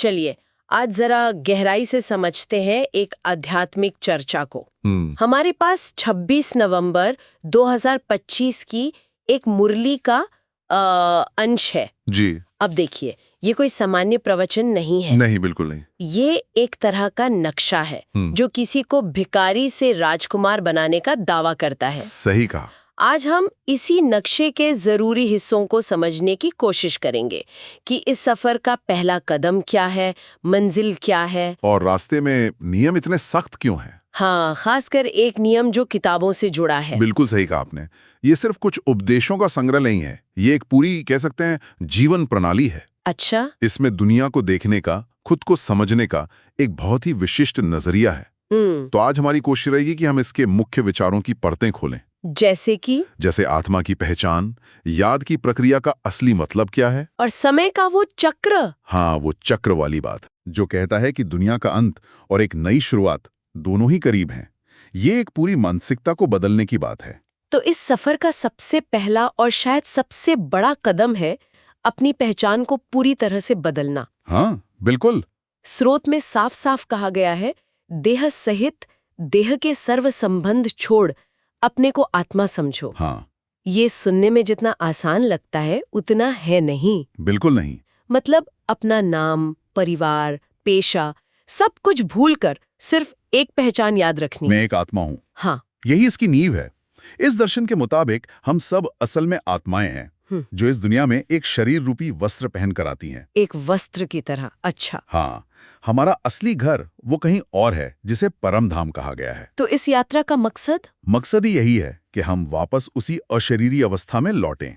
चलिए आज जरा गहराई से समझते हैं एक आध्यात्मिक चर्चा को। हमारे पास 26 नवंबर 2025 की एक मुरली का अंश है जी। अब देखिए, ये कोई सामान्य प्रवचन नहीं है। नहीं, बिल्कुल नहीं। ये एक तरह का नक्शा है जो किसी को भिखारी से राजकुमार बनाने का दावा करता है। सही कहा। आज हम इसी नक्शे के जरूरी हिस्सों को समझने की कोशिश करेंगे कि इस सफर का पहला कदम क्या है, मंजिल क्या है, और रास्ते में नियम इतने सख्त क्यों हैं? हाँ, खासकर एक नियम जो किताबों से जुड़ा है। बिल्कुल सही कहा आपने। ये सिर्फ कुछ उपदेशों का संग्रह नहीं है, ये एक पूरी कह सकते हैं जीवन प्रणाली है। अच्छा। इसमें दुनिया को देखने का, खुद को समझने का एक बहुत ही विशिष्ट नजरिया है। तो आज हमारी कोशिश रहेगी कि हम इसके मुख्य विचारों की परतें खोलें। जैसे आत्मा की पहचान, याद की प्रक्रिया का असली मतलब क्या है, और समय का वो चक्र। हाँ, वो चक्र वाली बात जो कहता है कि दुनिया का अंत और एक नई शुरुआत दोनों ही करीब हैं। ये एक पूरी मानसिकता को बदलने की बात है। तो इस सफर का सबसे पहला और शायद सबसे बड़ा कदम है अपनी पहचान को पूरी तरह से बदलना। हाँ, बिल्कुल। स्रोत में साफ साफ कहा गया है, देह सहित देह के सर्व संबंध छोड़ अपने को आत्मा समझो। हाँ, ये सुनने में जितना आसान लगता है उतना है नहीं। बिल्कुल नहीं। मतलब अपना नाम, परिवार, पेशा सब कुछ भूलकर सिर्फ एक पहचान याद रखनी। मैं एक आत्मा हूँ। हाँ, यही इसकी नींव है। इस दर्शन के मुताबिक हम सब असल में आत्माएं हैं जो इस दुनिया में एक शरीर रूपी वस्त्र पहनकर आती हैं। एक वस्त्र की तरह। अच्छा। हाँ, हमारा असली घर वो कहीं और है जिसे परम धाम कहा गया है। तो इस यात्रा का मकसद ही यही है कि हम वापस उसी अशरीरी अवस्था में लौटें।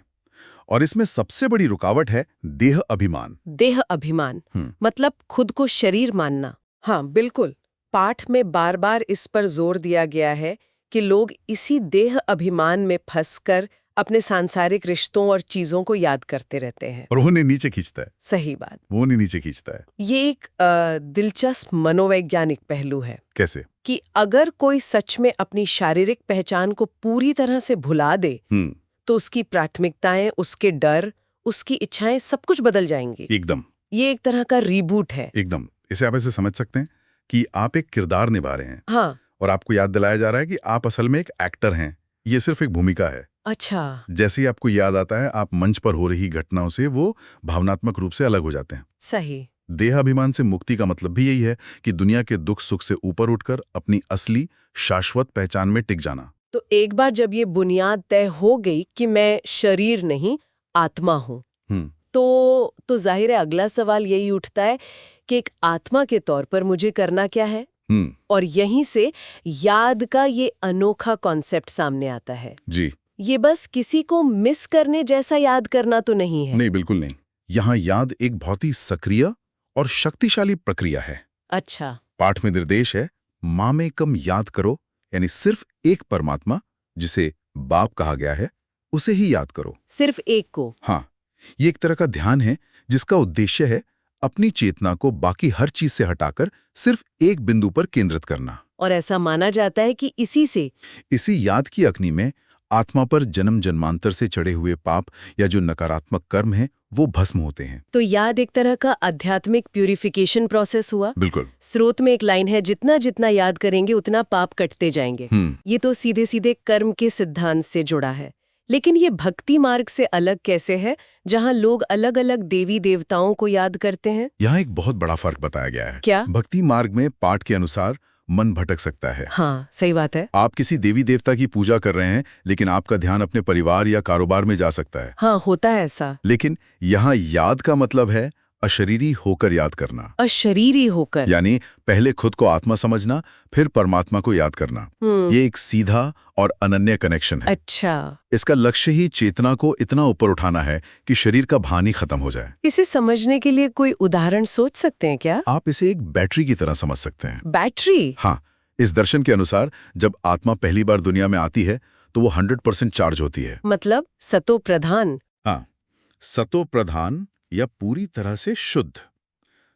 और इसमें सबसे बड़ी रुकावट है देह अभिमान। देह अभिमान मतलब खुद को शरीर मानना। हाँ, बिल्कुल। पाठ में बार बार इस पर जोर दिया गया है कि लोग इसी देह अभिमान में फंसकर अपने सांसारिक रिश्तों और चीजों को याद करते रहते हैं। और वो उन्हें नीचे खींचता है। सही बात। वो उन्हें नीचे खींचता है। ये एक दिलचस्प मनोवैज्ञानिक पहलू है। कैसे? कि अगर कोई सच में अपनी शारीरिक पहचान को पूरी तरह से भुला दे तो उसकी प्राथमिकताएं, उसके डर, उसकी इच्छाएं सब कुछ बदल जाएंगी। एकदम। ये एक तरह का रीबूट है। एकदम। इसे आप ऐसे समझ सकते हैं कि आप एक किरदार निभा रहे हैं। हाँ। और आपको याद दिलाया जा रहा है कि आप असल में एक एक्टर हैं। ये सिर्फ एक भूमिका है। अच्छा। जैसे ही आपको याद आता है, आप मंच पर हो रही घटनाओं से वो भावनात्मक रूप से अलग हो जाते हैं। सही। देहाभिमान से मुक्ति का मतलब भी यही है कि दुनिया के दुख सुख से ऊपर उठकर अपनी असली शाश्वत पहचान में टिक जाना। तो एक बार जब ये बुनियाद तय हो गई कि मैं शरीर नहीं आत्मा हूँ, तो जाहिर है अगला सवाल यही उठता है कि एक आत्मा के तौर पर मुझे करना क्या है। और यहीं से याद का ये अनोखा कॉन्सेप्ट सामने आता है। जी। ये बस किसी को मिस करने जैसा याद करना तो नहीं है। नहीं, बिल्कुल नहीं। यहाँ याद एक बहुत ही सक्रिय और शक्तिशाली प्रक्रिया है। अच्छा। पाठ में निर्देश है, मामेकम याद करो, यानी सिर्फ एक परमात्मा जिसे बाप कहा गया है उसे ही याद करो। सिर्फ एक को। हाँ, ये एक तरह का ध्यान है जिसका उद्देश्य है अपनी चेतना को बाकी हर चीज से हटाकर सिर्फ एक बिंदु पर केंद्रित करना। और ऐसा माना जाता है कि इसी याद की अग्नि में आत्मा पर जन्म जन्मांतर से चढ़े हुए पाप या जो नकारात्मक कर्म हैं वो भस्म होते हैं। तो याद एक तरह का आध्यात्मिक प्यूरिफिकेशन प्रोसेस हुआ। बिल्कुल। स्रोत में एक लाइन है, जितना जितना याद करेंगे उतना पाप कटते जाएंगे। ये तो सीधे सीधे कर्म के सिद्धांत से जुड़ा है। लेकिन ये भक्ति मार्ग से अलग कैसे है, जहाँ लोग अलग अलग देवी देवताओं को याद करते हैं? यहाँ एक बहुत बड़ा फर्क बताया गया है। क्या? भक्ति मार्ग में पाठ के अनुसार मन भटक सकता है। हाँ, सही बात है। आप किसी देवी देवता की पूजा कर रहे हैं लेकिन आपका ध्यान अपने परिवार या कारोबार में जा सकता है। हाँ, होता है ऐसा। लेकिन यहाँ याद का मतलब है अशरीरी होकर याद करना। अशरीरी होकर यानी पहले खुद को आत्मा समझना, फिर परमात्मा को याद करना। ये एक सीधा और अनन्य कनेक्शन है। अच्छा। इसका लक्ष्य ही चेतना को इतना ऊपर उठाना है कि शरीर का भान ही खत्म हो जाए। इसे समझने के लिए कोई उदाहरण सोच सकते हैं क्या? आप इसे एक बैटरी की तरह समझ सकते हैं। बैटरी? हाँ, इस दर्शन के अनुसार जब आत्मा पहली बार दुनिया में आती है तो वो 100% चार्ज होती है। मतलब सतो प्रधान? हाँ, सतो प्रधान या पूरी तरह से शुद्ध।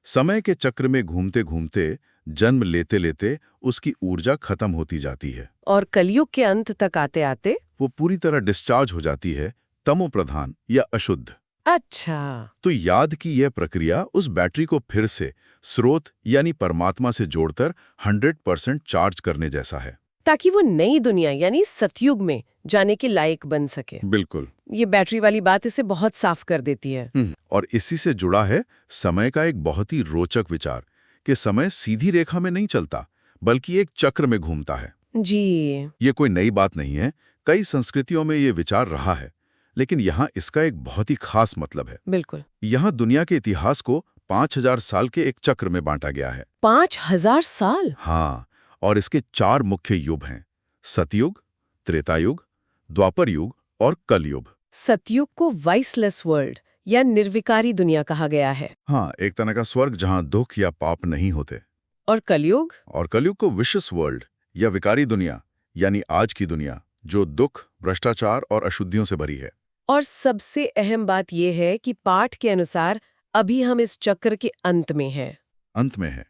समय के चक्र में घूमते घूमते, जन्म लेते लेते उसकी ऊर्जा खत्म होती जाती है और कलयुग के अंत तक आते आते वो पूरी तरह डिस्चार्ज हो जाती है तमो प्रधान या अशुद्ध। अच्छा। तो याद की यह प्रक्रिया उस बैटरी को फिर से स्रोत यानी परमात्मा से जोड़कर 100% चार्ज करने जैसा है, ताकि वो नई दुनिया यानी सतयुग में जाने के लायक बन सके। बिल्कुल। ये बैटरी वाली बात इसे बहुत साफ कर देती है। और इसी से जुड़ा है समय का एक बहुत ही रोचक विचार कि समय सीधी रेखा में नहीं चलता, बल्कि एक चक्र में घूमता है। जी। ये कोई नई बात नहीं है, कई संस्कृतियों में ये विचार रहा है, लेकिन यहाँ इसका एक बहुत ही खास मतलब है। बिल्कुल। यहाँ दुनिया के इतिहास को 5000 साल के एक चक्र में बांटा गया है। 5000 साल? हाँ, और इसके 4 मुख्य युग हैं: सतयुग, त्रेतायुग, द्वापर युग और कलयुग। सतयुग को वाइसलेस वर्ल्ड या निर्विकारी दुनिया कहा गया है। हाँ, एक तरह का स्वर्ग जहाँ दुख या पाप नहीं होते। और कलयुग? और कलयुग को विशेष वर्ल्ड या विकारी दुनिया यानी आज की दुनिया, जो दुख, भ्रष्टाचार और अशुद्धियों से भरी है। और सबसे अहम बात यह है कि पाठ के अनुसार अभी हम इस चक्र के अंत में हैं। अंत में है,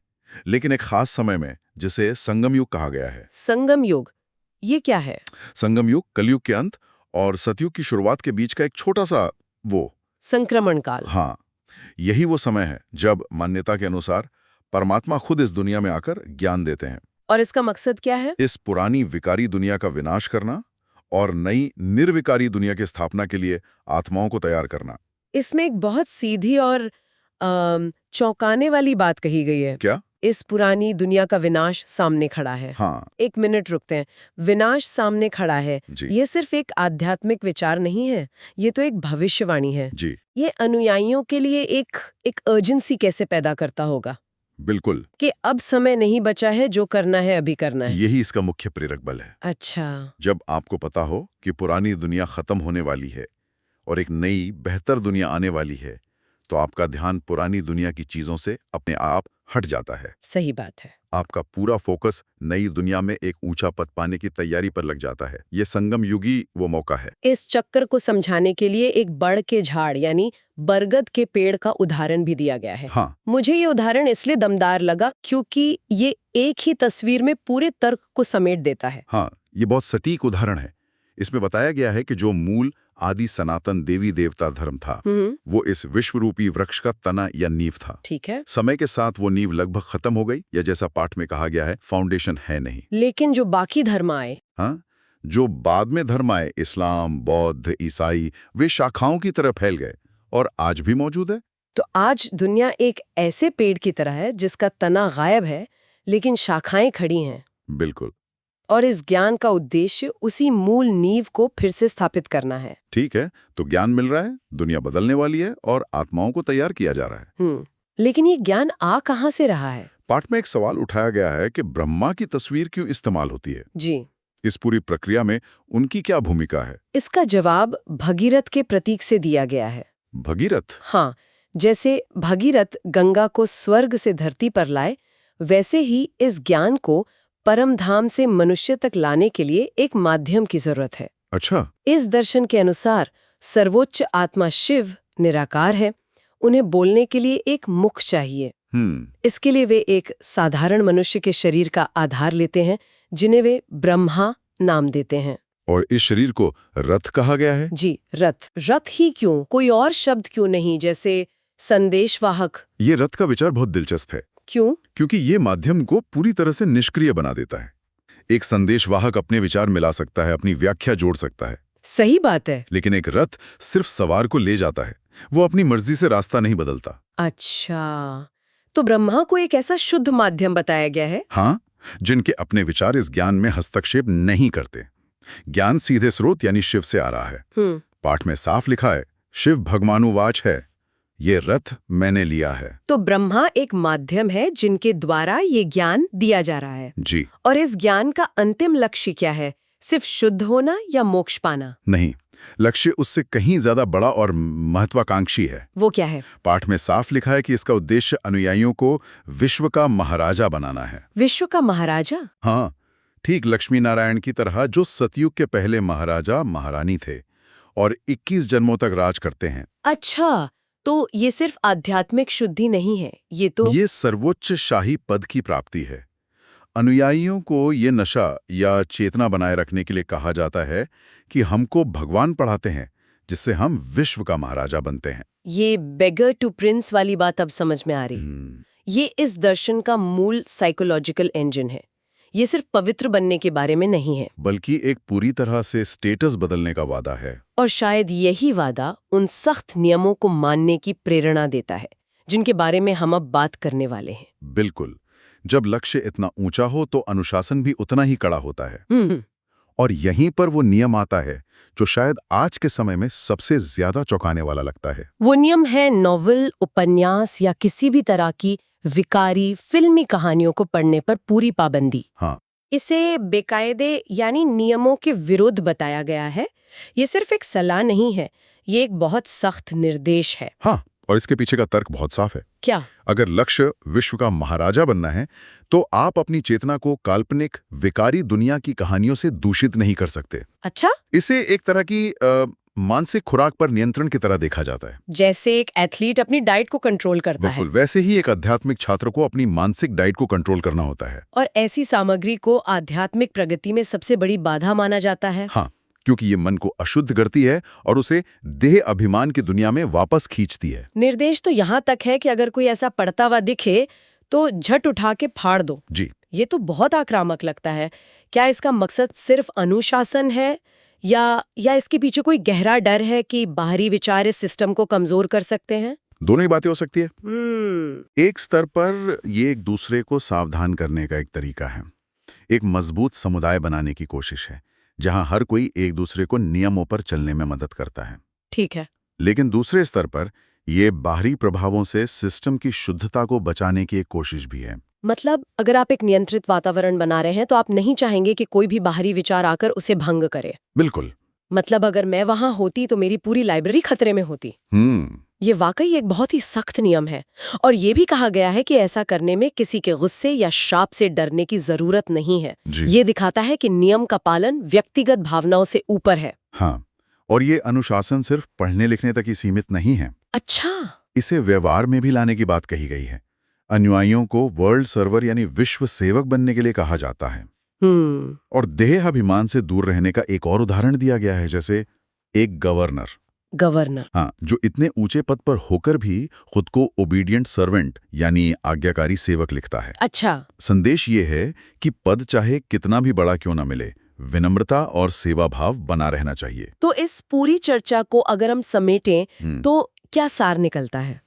लेकिन एक खास समय में, जिसे संगम युग कहा गया है। संगम युग, ये क्या है? संगम युग कलयुग के अंत और सतयुग की शुरुआत के बीच का एक छोटा सा वो संक्रमण काल। हाँ, यही वो समय है जब मान्यता के अनुसार परमात्मा खुद इस दुनिया में आकर ज्ञान देते हैं। और इसका मकसद क्या है? इस पुरानी विकारी दुनिया का विनाश करना और नई निर्विकारी दुनिया की स्थापना के लिए आत्माओं को तैयार करना। इसमें एक बहुत सीधी और चौंकाने वाली बात कही गई है। क्या? इस पुरानी दुनिया का विनाश सामने खड़ा है। हाँ। 1 मिनट रुकते हैं। विनाश सामने खड़ा है, ये सिर्फ एक आध्यात्मिक विचार नहीं है, ये तो एक भविष्यवाणी है। जी। ये अनुयायियों के लिए एक अर्जेंसी कैसे पैदा करता होगा? बिल्कुल, कि अब समय नहीं बचा है, जो करना है अभी करना है। यही इसका मुख्य प्रेरक बल है। अच्छा। जब आपको पता हो कि पुरानी दुनिया खत्म होने वाली है और एक नई बेहतर दुनिया आने वाली है, तो आपका ध्यान पुरानी दुनिया की चीजों से अपने आप हट जाता है। सही बात है। आपका पूरा फोकस नई दुनिया में एक ऊंचा पद पाने की तैयारी पर लग जाता है। ये संगम युगी वो मौका है। इस चक्कर को समझाने के लिए एक बड़ के झाड़ यानी बरगद के पेड़ का उदाहरण भी दिया गया है। हाँ। मुझे ये उदाहरण इसलिए दमदार लगा क्योंकि ये एक ही तस्वीर में पूरे तर्क को समेट देता है। हाँ, ये बहुत सटीक उदाहरण है। इसमें बताया गया है कि जो मूल आदि सनातन देवी देवता धर्म था, वो इस विश्वरूपी वृक्ष का तना या नींव था। ठीक है। समय के साथ वो नींव लगभग खत्म हो गई, या जैसा पाठ में कहा गया है, फाउंडेशन है नहीं। लेकिन जो बाकी धर्म आए, हाँ, जो बाद में धर्म आए, इस्लाम, बौद्ध, ईसाई, वे शाखाओं की तरह फैल गए और आज भी मौजूद है। तो आज दुनिया एक ऐसे पेड़ की तरह है जिसका तना गायब है, लेकिन शाखाएं खड़ी हैं। बिल्कुल। और इस ज्ञान का उद्देश्य उसी मूल नींव को फिर से स्थापित करना है। ठीक है, तो ज्ञान मिल रहा है, दुनिया बदलने वाली है और आत्माओं को तैयार किया जा रहा है। लेकिन ये ज्ञान आ कहां से रहा है? पाठ में एक सवाल उठाया गया है कि ब्रह्मा की तस्वीर क्यों इस्तेमाल होती है। जी। इस पूरी प्रक्रिया में उनकी क्या भूमिका है? इसका जवाब भगीरथ के प्रतीक से दिया गया है। भगीरथ? हाँ, जैसे भगीरथ गंगा को स्वर्ग से धरती पर लाए, वैसे ही इस ज्ञान को परम धाम से मनुष्य तक लाने के लिए एक माध्यम की जरूरत है। अच्छा। इस दर्शन के अनुसार सर्वोच्च आत्मा शिव निराकार है, उन्हें बोलने के लिए एक मुख चाहिए। इसके लिए वे एक साधारण मनुष्य के शरीर का आधार लेते हैं, जिन्हें वे ब्रह्मा नाम देते हैं। और इस शरीर को रथ कहा गया है? जी, रथ। रथ ही क्यों, कोई और शब्द क्यों नहीं, जैसे संदेशवाहक? ये रथ का विचार बहुत दिलचस्प है। क्यों? क्योंकि ये माध्यम को पूरी तरह से निष्क्रिय बना देता है। एक संदेशवाहक अपने विचार मिला सकता है, अपनी व्याख्या जोड़ सकता है। सही बात है। लेकिन एक रथ सिर्फ सवार को ले जाता है, वो अपनी मर्जी से रास्ता नहीं बदलता। अच्छा, तो ब्रह्मा को एक ऐसा शुद्ध माध्यम बताया गया है? हाँ, जिनके अपने विचार इस ज्ञान में हस्तक्षेप नहीं करते। ज्ञान सीधे स्रोत यानी शिव से आ रहा है। पाठ में साफ लिखा है, शिव भगवानुवाच है, ये रथ मैंने लिया है। तो ब्रह्मा एक माध्यम है जिनके द्वारा ये ज्ञान दिया जा रहा है। जी। और इस ज्ञान का अंतिम लक्ष्य क्या है? सिर्फ शुद्ध होना या मोक्ष पाना? नहीं, लक्ष्य उससे कहीं ज्यादा बड़ा और महत्वाकांक्षी है। वो क्या है? पाठ में साफ लिखा है कि इसका उद्देश्य अनुयायियों को विश्व का महाराजा बनाना है। विश्व का महाराजा? हाँ, ठीक लक्ष्मी नारायण की तरह, जो सतयुग के पहले महाराजा महारानी थे और 21 जन्मों तक राज करते हैं। अच्छा, तो ये सिर्फ आध्यात्मिक शुद्धि नहीं है, ये सर्वोच्च शाही पद की प्राप्ति है। अनुयायियों को ये नशा या चेतना बनाए रखने के लिए कहा जाता है कि हमको भगवान पढ़ाते हैं, जिससे हम विश्व का महाराजा बनते हैं। ये बेगर टू प्रिंस वाली बात अब समझ में आ रही। ये इस दर्शन का मूल साइकोलॉजिकल इंजन है। ये सिर्फ पवित्र बनने के बारे में नहीं है, बल्कि एक पूरी तरह से स्टेटस बदलने का वादा है। और शायद यही वादा उन सख्त नियमों को मानने की प्रेरणा देता है जिनके बारे में हम अब बात करने वाले हैं। बिल्कुल। जब लक्ष्य इतना ऊंचा हो तो अनुशासन भी उतना ही कड़ा होता है। और यहीं पर वो नियम आता है जो शायद आज के समय में सबसे ज्यादा चौंकाने वाला लगता है। वो नियम है नॉवेल, उपन्यास या किसी भी तरह की विकारी फिल्मी कहानियों को पढ़ने पर पूरी पाबंदी। हाँ। इसे बेकायदे यानी नियमों के विरुद्ध बताया गया है। ये सिर्फ एक सलाह नहीं है, ये एक बहुत सख्त निर्देश है। हाँ, और इसके पीछे का तर्क बहुत साफ है। क्या? अगर लक्ष्य विश्व का महाराजा बनना है तो आप अपनी चेतना को काल्पनिक विकारी दुनिया की कहानियों से दूषित नहीं कर सकते। अच्छा? इसे एक तरह की मानसिक खुराक पर नियंत्रण की तरह देखा जाता है। जैसे एक एथलीट अपनी डाइट को कंट्रोल करता है, बिल्कुल वैसे ही एक आध्यात्मिक छात्र को अपनी मानसिक डाइट को कंट्रोल करना होता है। और ऐसी सामग्री को आध्यात्मिक प्रगति में सबसे बड़ी बाधा माना जाता है। हाँ, क्योंकि ये मन को अशुद्ध करती है और उसे देह अभिमान की दुनिया में वापस खींचती है। निर्देश तो यहाँ तक है कि अगर कोई ऐसा पढ़ता हुआ दिखे तो झट उठा के फाड़ दो। जी। ये तो बहुत आक्रामक लगता है। क्या इसका मकसद सिर्फ अनुशासन है या इसके पीछे कोई गहरा डर है कि बाहरी विचार इस सिस्टम को कमजोर कर सकते हैं? दोनों ही बातें हो सकती है। एक स्तर पर ये एक दूसरे को सावधान करने का एक तरीका है, एक मजबूत समुदाय बनाने की कोशिश है जहां हर कोई एक दूसरे को नियमों पर चलने में मदद करता है। ठीक है। लेकिन दूसरे स्तर पर ये बाहरी प्रभावों से सिस्टम की शुद्धता को बचाने की एक कोशिश भी है। मतलब अगर आप एक नियंत्रित वातावरण बना रहे हैं तो आप नहीं चाहेंगे कि कोई भी बाहरी विचार आकर उसे भंग करे। बिल्कुल। मतलब अगर मैं वहां होती तो मेरी पूरी लाइब्रेरी खतरे में होती। ये वाकई एक बहुत ही सख्त नियम है। और ये भी कहा गया है कि ऐसा करने में किसी के गुस्से या श्राप से डरने की जरूरत नहीं है। ये दिखाता है कि नियम का पालन व्यक्तिगत भावनाओं से ऊपर है। हाँ, और ये अनुशासन सिर्फ पढ़ने लिखने तक ही सीमित नहीं है। अच्छा। इसे व्यवहार में भी लाने की बात कही गई है। अनुयायियों को वर्ल्ड सर्वर यानी विश्व सेवक बनने के लिए कहा जाता है। और देह अभिमान से दूर रहने का एक और उदाहरण दिया गया है, जैसे एक गवर्नर। हाँ, जो इतने ऊंचे पद पर होकर भी खुद को ओबीडियंट सर्वेंट यानी आज्ञाकारी सेवक लिखता है। अच्छा। संदेश ये है कि पद चाहे कितना भी बड़ा क्यों ना मिले, विनम्रता और सेवा भाव बना रहना चाहिए। तो इस पूरी चर्चा को अगर हम समेटें तो क्या सार निकलता है?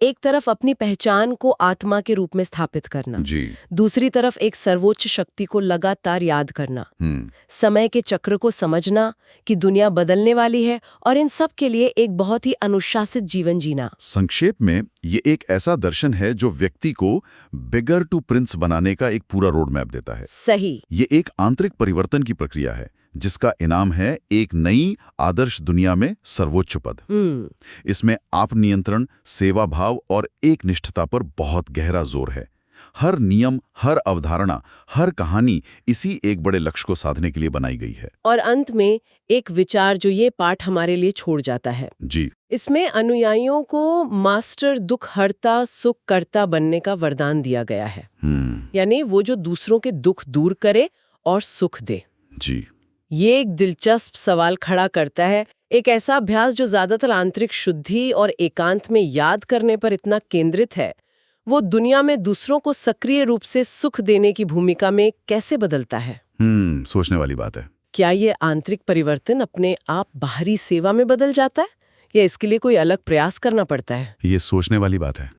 एक तरफ अपनी पहचान को आत्मा के रूप में स्थापित करना, दूसरी तरफ एक सर्वोच्च शक्ति को लगातार याद करना, समय के चक्र को समझना कि दुनिया बदलने वाली है और इन सब के लिए एक बहुत ही अनुशासित जीवन जीना। संक्षेप में ये एक ऐसा दर्शन है जो व्यक्ति को बिगर टू प्रिंस बनाने का एक पूरा रोड मैप देता है। सही। ये एक आंतरिक परिवर्तन की प्रक्रिया है जिसका इनाम है एक नई आदर्श दुनिया में सर्वोच्च पद। इसमें आप नियंत्रण, सेवा भाव और एक निष्ठता पर बहुत गहरा जोर है। हर नियम, हर अवधारणा, हर कहानी इसी एक बड़े लक्ष्य को साधने के लिए बनाई गई है। और अंत में एक विचार जो ये पाठ हमारे लिए छोड़ जाता है। जी। इसमें अनुयायियों को मास्टर दुख हरता सुख करता बनने का वरदान दिया गया है। यानी वो जो दूसरों के दुख दूर करे और सुख दे। जी। ये एक दिलचस्प सवाल खड़ा करता है। एक ऐसा अभ्यास जो ज्यादातर आंतरिक शुद्धि और एकांत में याद करने पर इतना केंद्रित है, वो दुनिया में दूसरों को सक्रिय रूप से सुख देने की भूमिका में कैसे बदलता है? सोचने वाली बात है। क्या ये आंतरिक परिवर्तन अपने आप बाहरी सेवा में बदल जाता है या इसके लिए कोई अलग प्रयास करना पड़ता है? ये सोचने वाली बात है।